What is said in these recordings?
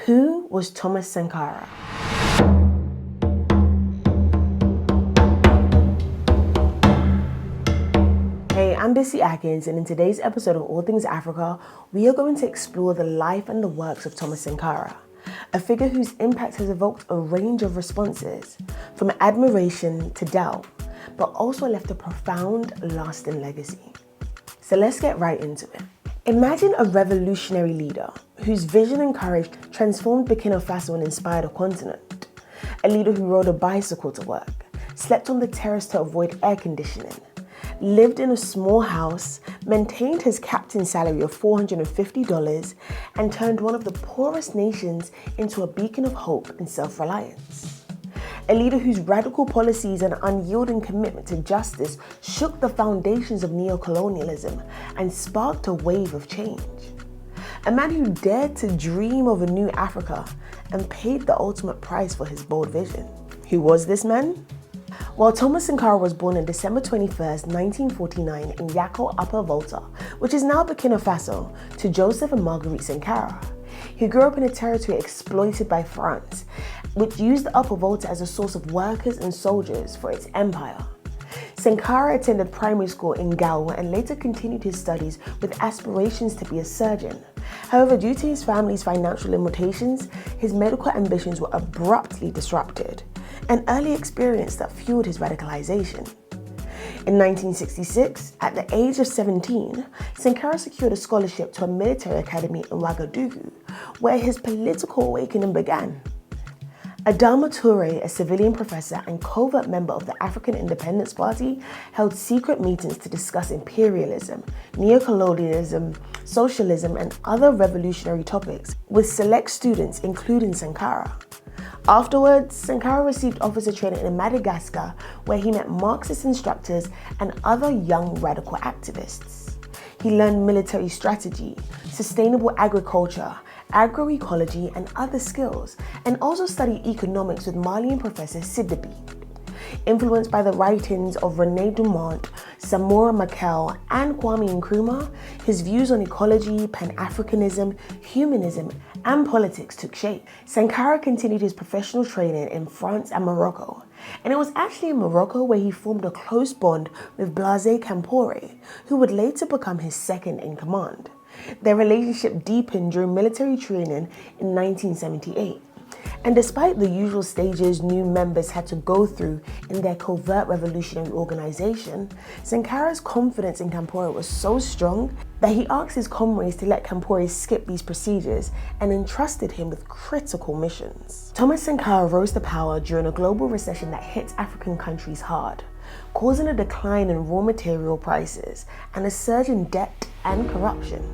Who was Thomas Sankara? Hey, I'm Bisi Akins, and in today's episode of All Things Africa, we are going to explore the life and the works of Thomas Sankara, a figure whose impact has evoked a range of responses, from admiration to doubt, but also left a profound, lasting legacy. So let's get right into it. Imagine a revolutionary leader whose vision and courage transformed Burkina Faso and inspired a continent. A leader who rode a bicycle to work, slept on the terrace to avoid air conditioning, lived in a small house, maintained his captain's salary of $450, and turned one of the poorest nations into a beacon of hope and self-reliance. A leader whose radical policies and unyielding commitment to justice shook the foundations of neo-colonialism and sparked a wave of change. A man who dared to dream of a new Africa and paid the ultimate price for his bold vision. Who was this man? Well, Thomas Sankara was born on December 21st, 1949 in Yako, Upper Volta, which is now Burkina Faso, to Joseph and Marguerite Sankara. He grew up in a territory exploited by France, which used the Upper Volta as a source of workers and soldiers for its empire. Sankara attended primary school in Gao and later continued his studies with aspirations to be a surgeon. However, due to his family's financial limitations, his medical ambitions were abruptly disrupted, an early experience that fueled his radicalization. In 1966, at the age of 17, Sankara secured a scholarship to a military academy in Ouagadougou, where his political awakening began. Adama Touré, a civilian professor and covert member of the African Independence Party, held secret meetings to discuss imperialism, neo-colonialism, socialism, and other revolutionary topics with select students, including Sankara. Afterwards, Sankara received officer training in Madagascar, where he met Marxist instructors and other young radical activists. He learned military strategy, sustainable agriculture, agroecology, and other skills, and also studied economics with Malian professor Sidibe. Influenced by the writings of René Dumont, Samora Machel, and Kwame Nkrumah, his views on ecology, Pan-Africanism, humanism, and politics took shape. Sankara continued his professional training in France and Morocco, and it was actually in Morocco where he formed a close bond with Blaise Compaoré, who would later become his second in command. Their relationship deepened during military training in 1978. And despite the usual stages new members had to go through in their covert revolutionary organization, Sankara's confidence in Compaoré was so strong that he asked his comrades to let Compaoré skip these procedures and entrusted him with critical missions. Thomas Sankara rose to power during a global recession that hit African countries hard, causing a decline in raw material prices and a surge in debt and corruption.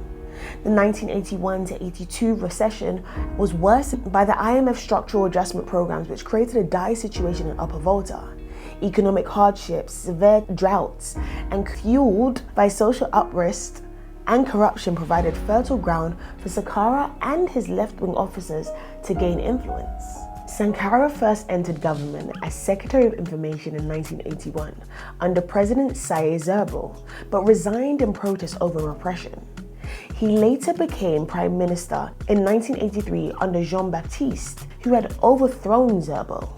The 1981-82 recession was worsened by the IMF structural adjustment programs, which created a dire situation in Upper Volta. Economic hardships, severe droughts, and fueled by social unrest and corruption provided fertile ground for Sankara and his left-wing officers to gain influence. Sankara first entered government as Secretary of Information in 1981 under President Saye Zerbo, but resigned in protest over repression. He later became Prime Minister in 1983 under Jean-Baptiste, who had overthrown Zerbo.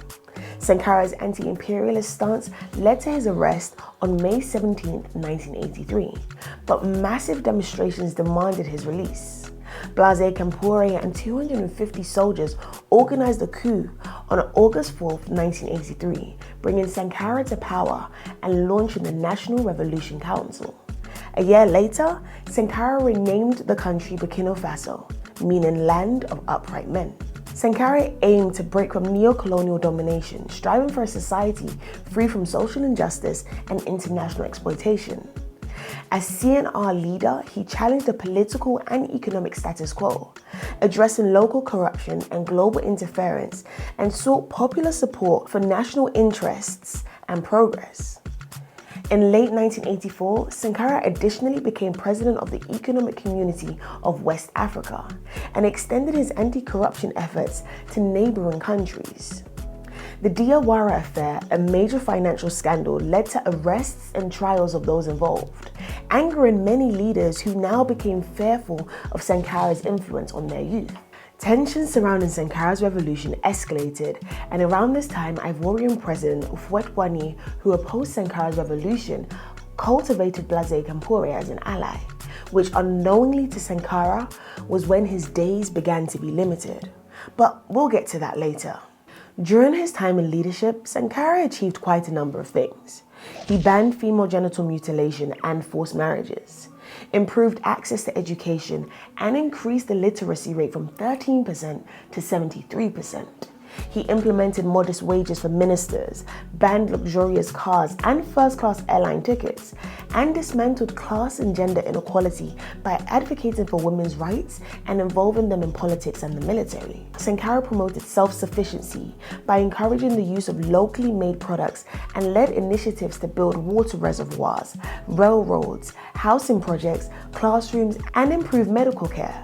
Sankara's anti-imperialist stance led to his arrest on May 17, 1983, but massive demonstrations demanded his release. Blaise Compaoré and 250 soldiers organized a coup on August 4, 1983, bringing Sankara to power and launching the National Revolution Council. A year later, Sankara renamed the country Burkina Faso, meaning land of upright men. Sankara aimed to break from neo-colonial domination, striving for a society free from social injustice and international exploitation. As CNR leader, he challenged the political and economic status quo, addressing local corruption and global interference, and sought popular support for national interests and progress. In late 1984, Sankara additionally became president of the Economic Community of West Africa and extended his anti-corruption efforts to neighboring countries. The Diawara affair, a major financial scandal, led to arrests and trials of those involved, angering many leaders who now became fearful of Sankara's influence on their youth. Tensions surrounding Sankara's revolution escalated, and around this time, Ivorian President Houphouët-Boigny, who opposed Sankara's revolution, cultivated Blaise Compaoré as an ally, which unknowingly to Sankara was when his days began to be limited. But we'll get to that later. During his time in leadership, Sankara achieved quite a number of things. He banned female genital mutilation and forced marriages, improved access to education, and increased the literacy rate from 13% to 73%. He implemented modest wages for ministers, banned luxurious cars and first-class airline tickets, and dismantled class and gender inequality by advocating for women's rights and involving them in politics and the military. Sankara promoted self-sufficiency by encouraging the use of locally made products and led initiatives to build water reservoirs, railroads, housing projects, classrooms, and improve medical care.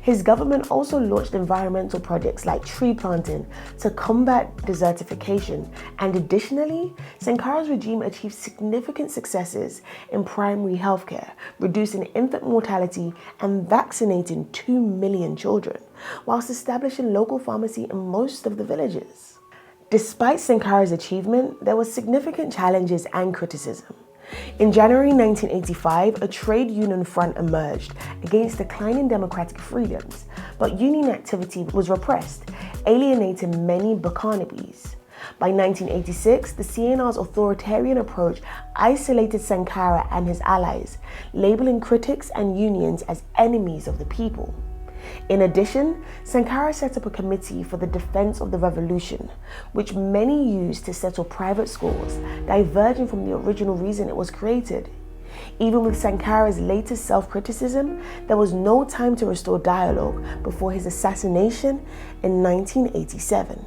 His government also launched environmental projects like tree planting to combat desertification, and additionally, Sankara's regime achieved significant successes in primary healthcare, reducing infant mortality and vaccinating 2 million children, whilst establishing local pharmacy in most of the villages. Despite Sankara's achievement, there were significant challenges and criticism. In January 1985, a trade union front emerged against declining democratic freedoms, but union activity was repressed, alienating many Burkinabés. By 1986, the CNR's authoritarian approach isolated Sankara and his allies, labeling critics and unions as enemies of the people. In addition, Sankara set up a committee for the defense of the revolution, which many used to settle private schools, diverging from the original reason it was created. Even with Sankara's latest self-criticism, there was no time to restore dialogue before his assassination in 1987.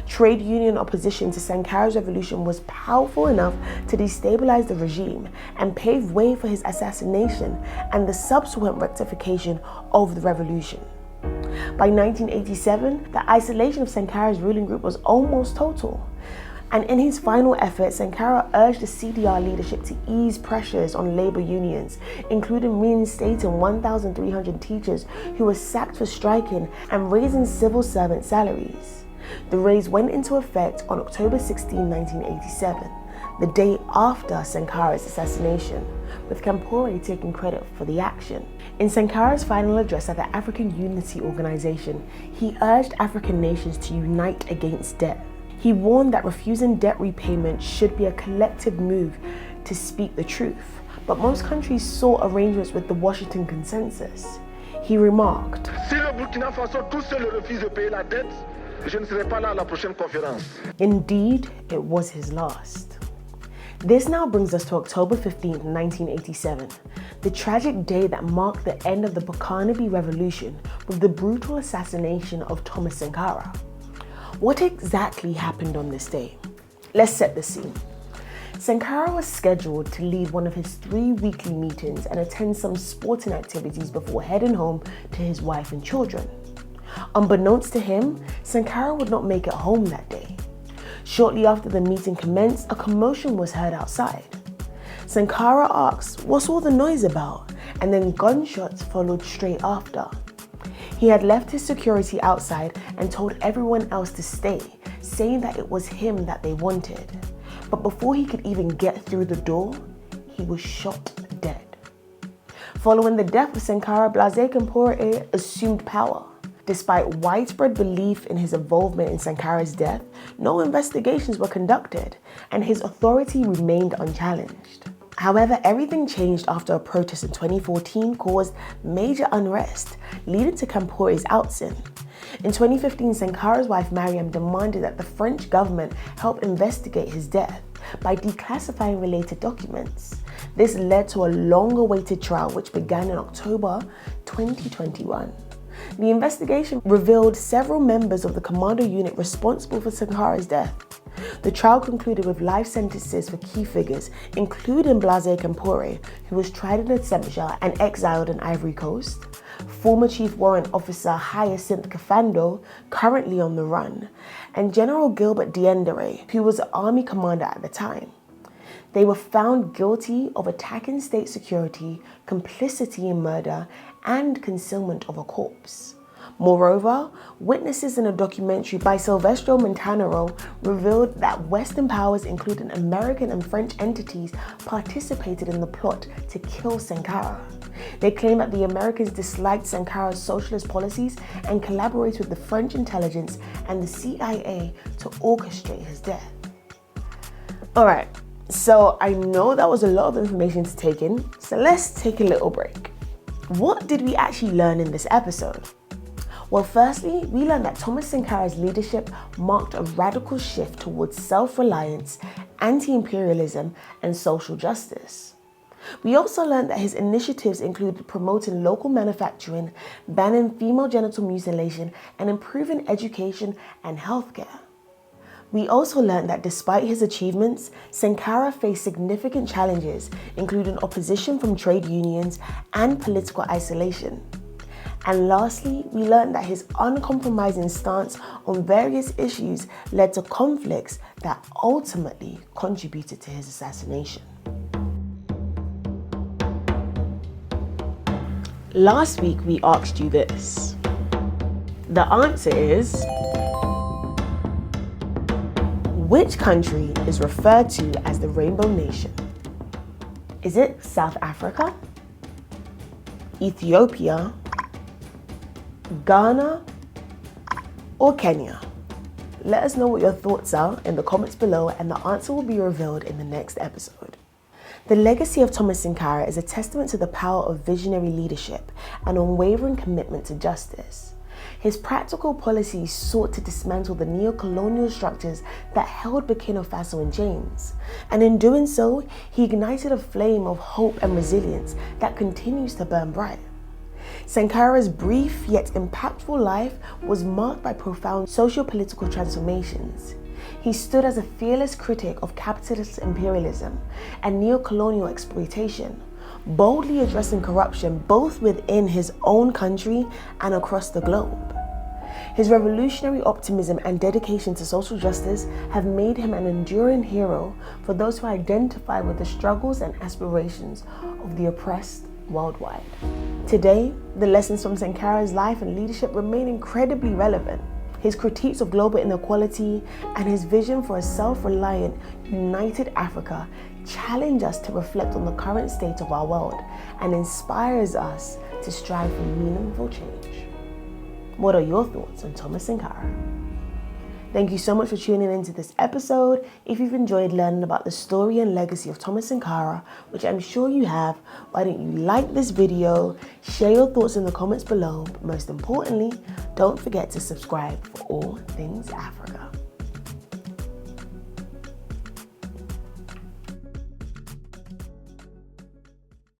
Trade union opposition to Sankara's revolution was powerful enough to destabilize the regime and pave way for his assassination and the subsequent rectification of the revolution. By 1987, the isolation of Sankara's ruling group was almost total. And in his final effort, Sankara urged the CDR leadership to ease pressures on labor unions, including reinstating 1,300 teachers who were sacked for striking and raising civil servant salaries. The raise went into effect on October 16, 1987, the day after Sankara's assassination, with Compaoré taking credit for the action. In Sankara's final address at the African Unity Organization, he urged African nations to unite against debt. He warned that refusing debt repayment should be a collective move to speak the truth, but most countries saw arrangements with the Washington Consensus. He remarked, "Si le Burkina Faso tout seul refuse de payer la dette, je ne serai pas là à la prochaine conférence." Indeed, it was his last. This now brings us to October 15, 1987, the tragic day that marked the end of the Burkinabe Revolution with the brutal assassination of Thomas Sankara. What exactly happened on this day? Let's set the scene. Sankara was scheduled to lead one of his 3 weekly meetings and attend some sporting activities before heading home to his wife and children. Unbeknownst to him, Sankara would not make it home that day. Shortly after the meeting commenced, a commotion was heard outside. Sankara asked, "What's all the noise about?" And then gunshots followed straight after. He had left his security outside and told everyone else to stay, saying that it was him that they wanted. But before he could even get through the door, he was shot dead. Following the death of Sankara, Blaise Compaoré assumed power. Despite widespread belief in his involvement in Sankara's death, no investigations were conducted, and his authority remained unchallenged. However, everything changed after a protest in 2014 caused major unrest, leading to Compaoré's ousting. In 2015, Sankara's wife Mariam demanded that the French government help investigate his death by declassifying related documents. This led to a long-awaited trial which began in October 2021. The investigation revealed several members of the commando unit responsible for Sankara's death. The trial concluded with life sentences for key figures, including Blaise Compaoré, who was tried in absentia and exiled in Ivory Coast, former Chief Warrant Officer Hyacinth Kafando, currently on the run, and General Gilbert Diendere, who was an army commander at the time. They were found guilty of attacking state security, complicity in murder, and concealment of a corpse. Moreover, witnesses in a documentary by Silvestro Montanaro revealed that Western powers, including American and French entities, participated in the plot to kill Sankara. They claim that the Americans disliked Sankara's socialist policies and collaborated with the French intelligence and the CIA to orchestrate his death. Alright, so I know that was a lot of information to take in, so let's take a little break. What did we actually learn in this episode? Well, firstly, we learned that Thomas Sankara's leadership marked a radical shift towards self-reliance, anti-imperialism, and social justice. We also learned that his initiatives included promoting local manufacturing, banning female genital mutilation, and improving education and healthcare. We also learned that despite his achievements, Sankara faced significant challenges, including opposition from trade unions and political isolation. And lastly, we learned that his uncompromising stance on various issues led to conflicts that ultimately contributed to his assassination. Last week, we asked you this. The answer is, which country is referred to as the Rainbow Nation? Is it South Africa, Ethiopia, Ghana, or Kenya? Let us know what your thoughts are in the comments below, and the answer will be revealed in the next episode. The legacy of Thomas Sankara is a testament to the power of visionary leadership and unwavering commitment to justice. His practical policies sought to dismantle the neo-colonial structures that held Burkina Faso in chains, and in doing so, he ignited a flame of hope and resilience that continues to burn bright. Sankara's brief yet impactful life was marked by profound socio-political transformations. He stood as a fearless critic of capitalist imperialism and neo-colonial exploitation, boldly addressing corruption both within his own country and across the globe. His revolutionary optimism and dedication to social justice have made him an enduring hero for those who identify with the struggles and aspirations of the oppressed worldwide. Today, the lessons from Sankara's life and leadership remain incredibly relevant. His critiques of global inequality and his vision for a self-reliant, united Africa challenge us to reflect on the current state of our world and inspires us to strive for meaningful change. What are your thoughts on Thomas Sankara? Thank you so much for tuning into this episode. If you've enjoyed learning about the story and legacy of Thomas Sankara, which I'm sure you have, why don't you like this video, share your thoughts in the comments below, but most importantly, don't forget to subscribe for all things Africa.